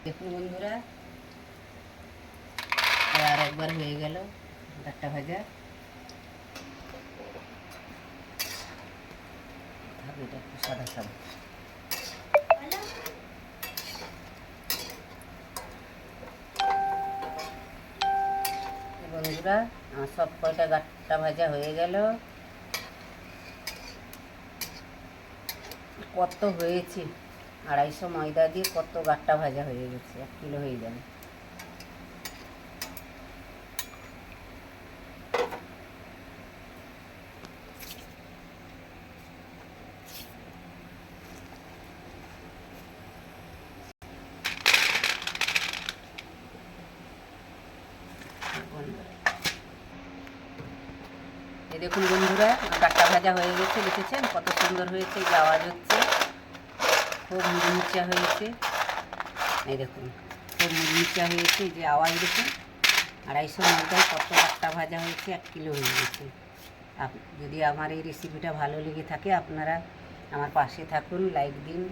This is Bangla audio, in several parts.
দেখুন বন্ধুরা, আর একবার হয়ে গেল গাট্টা ভাজা। এটা একটু সাদা সাদা। বন্ধুরা, আমার সব কয়টা গাট্টা ভাজা হয়ে গেল। কত হয়েছে, 250 ময়দা দিয়ে কত গাট্টা ভাজা হয়ে গেছে, 1 কিলো হয়ে যাবে। এই দেখুন বন্ধুরা, গাট্টা ভাজা হয়ে গেছে, দেখেছেন কত সুন্দর হয়েছে, যে আওয়াজ হচ্ছে, খুব মুচমুচা হয়েছে। এই দেখুন খুব মুচমুচা হয়েছে, যে আওয়াজ দেখুন। 250 ময়দায় কত গাট্টা ভাজা হয়েছে, 1 কিলো হয়ে গেছে। যদি আমার এই রেসিপিটা ভালো লেগে থাকে, আপনারা আমার পাশে থাকুন, লাইক দিন,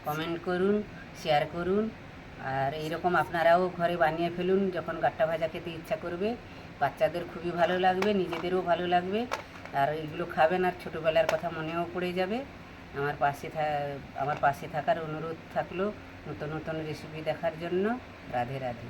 কমেন্ট করুন, শেয়ার করুন। আর এইরকম আপনারাও ঘরে বানিয়ে ফেলুন, যখন গাট্টা ভাজা খেতে ইচ্ছা করবে। বাচ্চাদের খুবই ভালো লাগবে, নিজেদেরও ভালো লাগবে। আর এগুলো খাবেন আর ছোটোবেলার কথা মনেও পড়ে যাবে। আমার পাশে থাকার অনুরোধ থাকলো নতুন নতুন রেসিপি দেখার জন্য। রাধে রাধে।